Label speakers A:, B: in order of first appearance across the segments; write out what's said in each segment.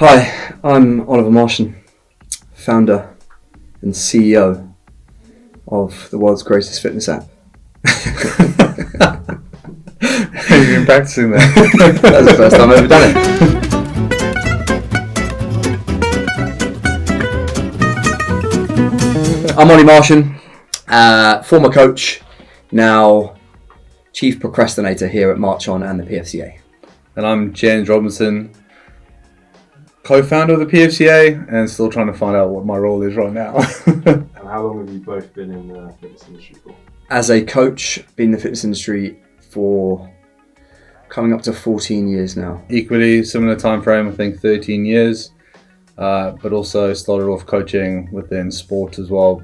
A: Hi, I'm Oliver Marchon, founder and CEO of the world's greatest fitness app.
B: You've been practicing that.
A: That's the first time I've ever done it. I'm Ollie Marchon, former coach, now chief procrastinator here at Marchon and the PFCA.
B: And I'm Jenz Robinson, co-founder of the PFCA, and still trying to find out what my role is right now.
C: And how long have you both been in the fitness industry for?
A: As a coach, been in the fitness industry for coming up to 14 years now.
B: Equally similar time frame, I think 13 years, but also started off coaching within sport as well,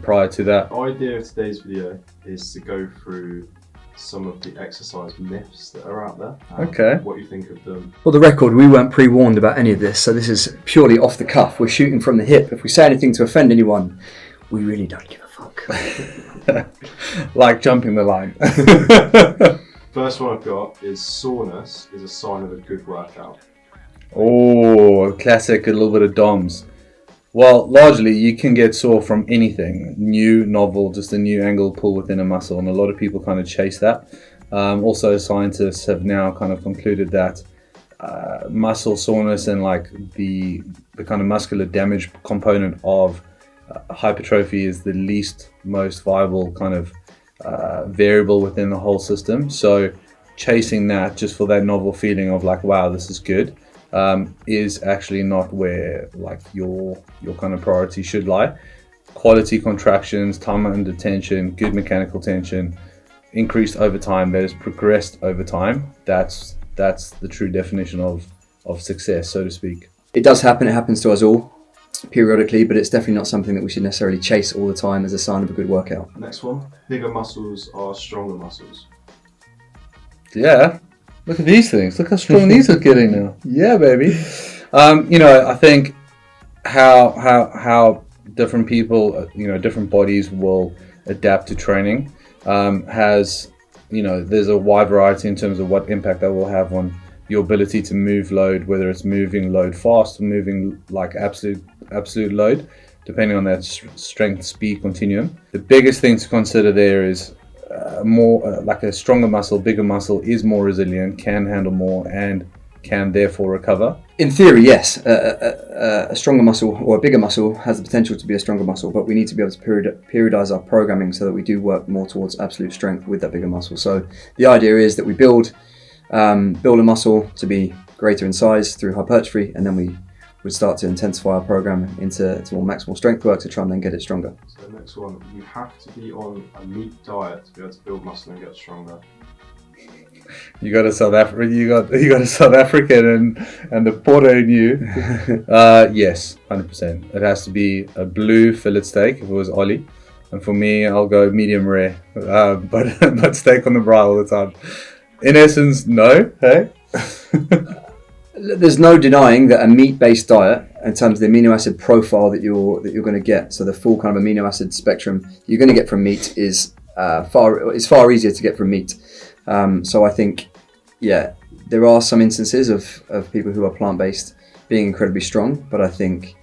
B: prior to that.
C: The idea of today's video is to go through some of the exercise myths that are out there.
B: Okay.
C: What you think of them.
A: For the record, we weren't pre-warned about any of this, so this is purely off the cuff. We're shooting from the hip. If we say anything to offend anyone, we really don't give a fuck.
B: Like jumping the line.
C: First one I've got is soreness is a sign of a good workout.
B: Oh, classic, a little bit of DOMS. Well, largely you can get sore from anything, new, novel, just a new angle pull within a muscle, and a lot of people kind of chase that. Also, scientists have now kind of concluded that muscle soreness and like the kind of muscular damage component of hypertrophy is the least most viable kind of variable within the whole system. So chasing that just for that novel feeling of like, wow, this is good, is actually not where like your kind of priority should lie. Quality contractions, time under tension, good mechanical tension, increased over time, that is progressed over time. That's the true definition of success, so to speak.
A: It does happen. It happens to us all periodically, but it's definitely not something that we should necessarily chase all the time as a sign of a good workout.
C: Next one, bigger muscles are stronger muscles.
B: Yeah. Look at these things. Look how strong these are getting now. Yeah, baby. I think how different people, different bodies will adapt to training has, there's a wide variety in terms of what impact that will have on your ability to move load, whether it's moving load fast or moving like absolute load, depending on that strength speed continuum. The biggest thing to consider there is like a stronger muscle, bigger muscle is more resilient, can handle more, and can therefore recover.
A: In theory, yes, a stronger muscle or a bigger muscle has the potential to be a stronger muscle, but we need to be able to periodize our programming so that we do work more towards absolute strength with that bigger muscle. So the idea is that we build a muscle to be greater in size through hypertrophy, and then we would start to intensify our program into more maximal strength work to try and then get it stronger.
C: So next one, you have to be on a meat diet to be able to build muscle and get stronger.
B: You got a South African, you got a South African and the Porter in you. Yes, 100%. It has to be a blue fillet steak if it was Ollie, and for me, I'll go medium rare, but steak on the braai all the time. In essence, no. Hey.
A: There's no denying that a meat-based diet, in terms of the amino acid profile that you're going to get, so the full kind of amino acid spectrum you're going to get from meat is far easier to get from meat. So I think, yeah, there are some instances of people who are plant-based being incredibly strong, but I think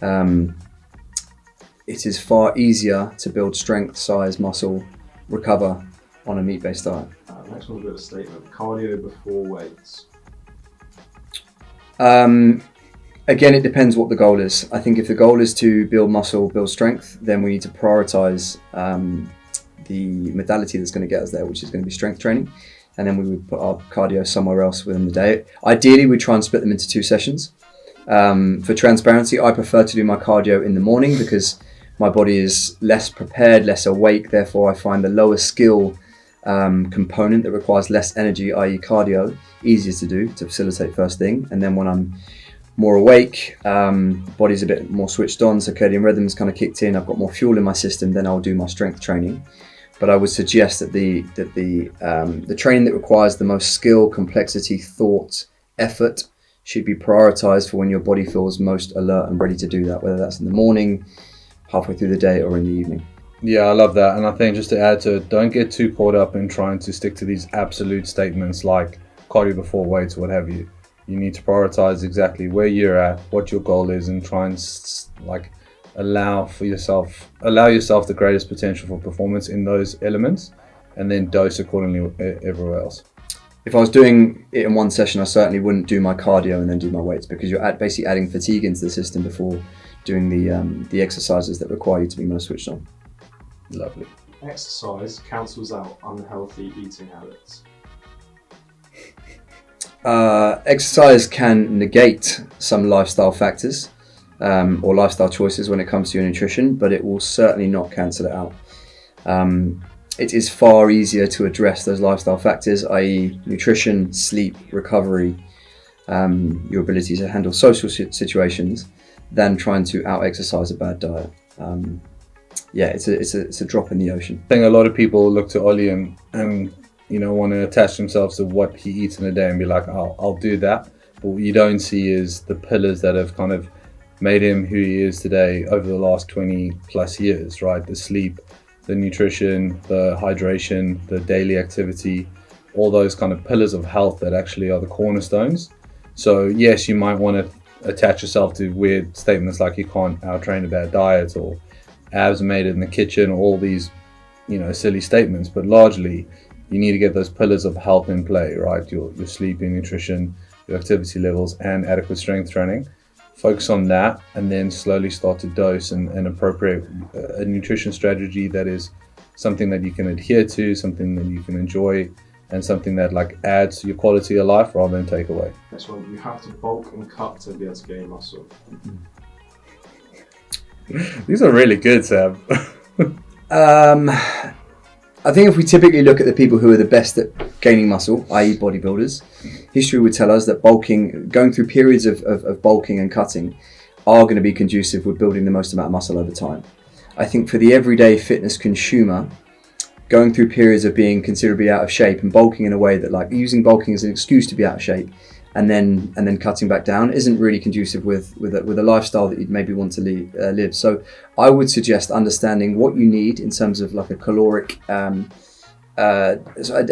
A: it is far easier to build strength, size, muscle, recover on a meat-based diet.
C: Next one's a bit of a statement. Cardio before weights.
A: Again, it depends what the goal is. I think if the goal is to build muscle, build strength, then we need to prioritize the modality that's going to get us there, which is going to be strength training, and then we would put our cardio somewhere else within the day. Ideally, we try and split them into 2 sessions. For transparency, I prefer to do my cardio in the morning because my body is less prepared, less awake, therefore I find the lower skill component that requires less energy, i.e. cardio, easier to do to facilitate first thing. And then when I'm more awake, body's a bit more switched on, circadian rhythm's kind of kicked in, I've got more fuel in my system, then I'll do my strength training. But I would suggest that the training that requires the most skill, complexity, thought, effort should be prioritized for when your body feels most alert and ready to do that, whether that's in the morning, halfway through the day, or in the evening.
B: Yeah, I love that. And I think just to add to it, don't get too caught up in trying to stick to these absolute statements like cardio before weights or what have you. You need to prioritize exactly where you're at, what your goal is, and try and allow yourself the greatest potential for performance in those elements, and then dose accordingly everywhere else.
A: If I was doing it in one session, I certainly wouldn't do my cardio and then do my weights, because you're basically adding fatigue into the system before doing the exercises that require you to be most switched on.
B: Lovely.
C: Exercise cancels out unhealthy eating habits.
A: Exercise can negate some lifestyle factors or lifestyle choices when it comes to your nutrition, but it will certainly not cancel it out. It is far easier to address those lifestyle factors, i.e. nutrition, sleep, recovery, your ability to handle social situations, than trying to out-exercise a bad diet. It's a drop in the ocean.
B: I think a lot of people look to Ollie and want to attach themselves to what he eats in a day and be like, I'll do that. But what you don't see is the pillars that have kind of made him who he is today over the last 20 plus years, right? The sleep, the nutrition, the hydration, the daily activity, all those kind of pillars of health that actually are the cornerstones. So yes, you might want to attach yourself to weird statements like you can't out-train a bad diet, or abs made it in the kitchen, all these, silly statements. But largely, you need to get those pillars of health in play, right? Your sleep, your nutrition, your activity levels, and adequate strength training. Focus on that, and then slowly start to dose and appropriate a nutrition strategy that is something that you can adhere to, something that you can enjoy, and something that adds to your quality of life rather than take away.
C: Next one, you have to bulk and cut to be able to gain muscle.
B: These are really good, Sam.
A: I think if we typically look at the people who are the best at gaining muscle, i.e. bodybuilders, history would tell us that going through periods of bulking and cutting are going to be conducive with building the most amount of muscle over time. I think for the everyday fitness consumer, going through periods of being considerably out of shape and bulking in a way that using bulking as an excuse to be out of shape and then cutting back down isn't really conducive with a lifestyle that you'd maybe want to live. So I would suggest understanding what you need in terms of a caloric, a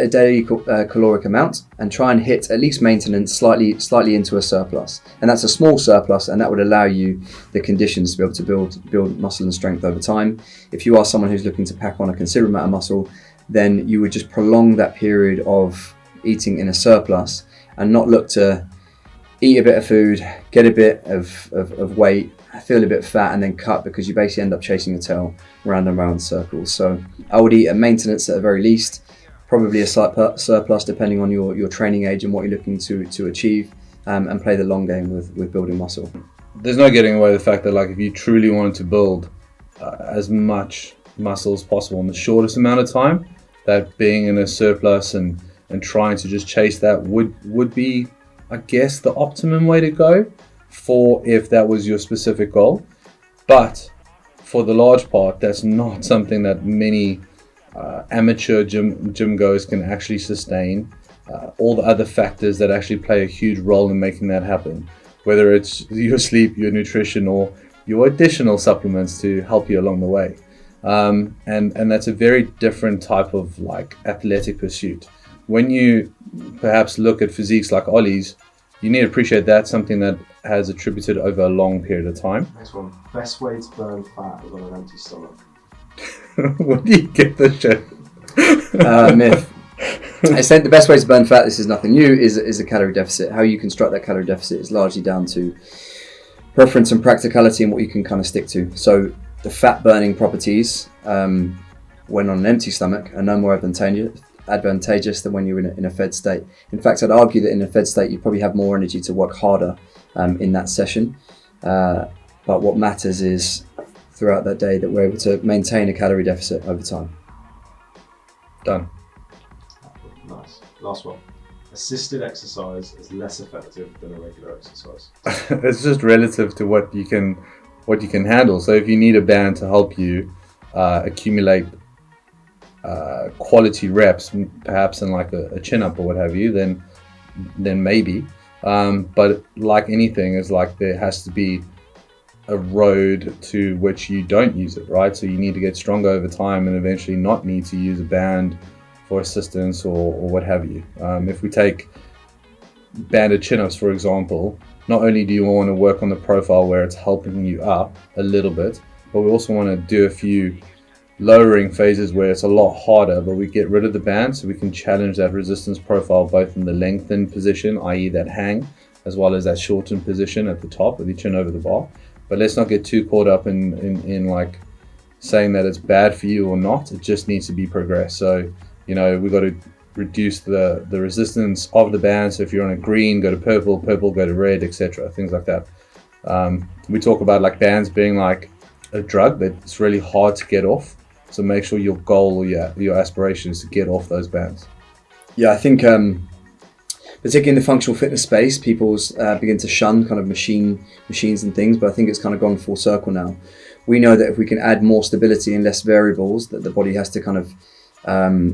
A: daily caloric amount, and try and hit at least maintenance slightly into a surplus. And that's a small surplus, and that would allow you the conditions to be able to build muscle and strength over time. If you are someone who's looking to pack on a considerable amount of muscle, then you would just prolong that period of eating in a surplus and not look to eat a bit of food, get a bit of weight, feel a bit fat, and then cut, because you basically end up chasing your tail round and round circles. So I would eat at maintenance at the very least, probably a slight surplus depending on your training age and what you're looking to achieve, and play the long game with building muscle.
B: There's no getting away with the fact that if you truly wanted to build as much muscle as possible in the shortest amount of time, that being in a surplus and trying to just chase that would be, I guess, the optimum way to go for if that was your specific goal. But for the large part, that's not something that many amateur gym goers can actually sustain. All the other factors that actually play a huge role in making that happen, whether it's your sleep, your nutrition, or your additional supplements to help you along the way. And that's a very different type of athletic pursuit. When you perhaps look at physiques like Ollie's, you need to appreciate that's something that has attributed over a long period of time.
C: Next one, best way to burn fat is on an empty stomach.
B: Where do you get this shit?
A: Myth. I think the best way to burn fat, this is nothing new, is a calorie deficit. How you construct that calorie deficit is largely down to preference and practicality and what you can kind of stick to. So the fat burning properties when on an empty stomach are no more advantageous than when you're in a fed state. In fact, I'd argue that in a fed state you probably have more energy to work harder in that session. But what matters is throughout that day that we're able to maintain a calorie deficit over time.
B: Done.
C: Nice. Last one. Assisted exercise is less effective than a regular exercise.
B: It's just relative to what you can handle. So if you need a band to help you accumulate quality reps, perhaps in a chin up or what have you, then maybe. But like anything, is there has to be a road to which you don't use it, right? So you need to get stronger over time and eventually not need to use a band for assistance or what have you. If we take banded chin-ups, for example, not only do you want to work on the profile where it's helping you up a little bit, but we also want to do a few lowering phases where it's a lot harder, but we get rid of the band so we can challenge that resistance profile both in the lengthened position, i.e. that hang, as well as that shortened position at the top with your chin over the bar. But let's not get too caught up in like saying that it's bad for you or not. It just needs to be progressed. So, you know, we got to reduce the resistance of the band. So if you're on a green, go to purple, purple go to red, etc. Things like that. We talk about like bands being like a drug that it's really hard to get off. So make sure your goal or your aspiration is to get off those bands.
A: Yeah, I think particularly in the functional fitness space, people begin to shun kind of machines and things, but I think it's kind of gone full circle now. We know that if we can add more stability and less variables that the body has to kind of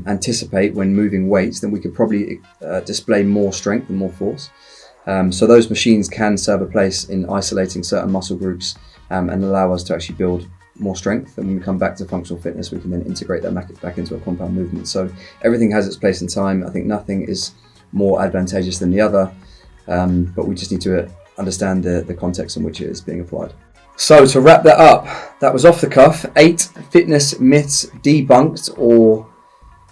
A: anticipate when moving weights, then we could probably display more strength and more force. So those machines can serve a place in isolating certain muscle groups and allow us to actually build more strength. And when we come back to functional fitness, we can then integrate that back into a compound movement. So everything has its place in time. I think nothing is more advantageous than the other, but we just need to understand the context in which it is being applied. So to wrap that up, that was off the cuff, 8 fitness myths debunked or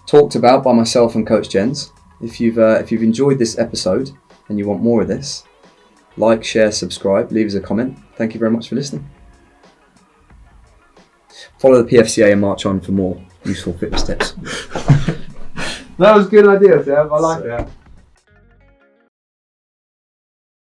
A: talked about by myself and Coach Jenz. If you've enjoyed this episode and you want more of this, like, share, subscribe, leave us a comment. Thank you very much for listening. Follow the PFCA and Marchon for more useful fitness tips.
B: That was a good idea, Sam. I like that.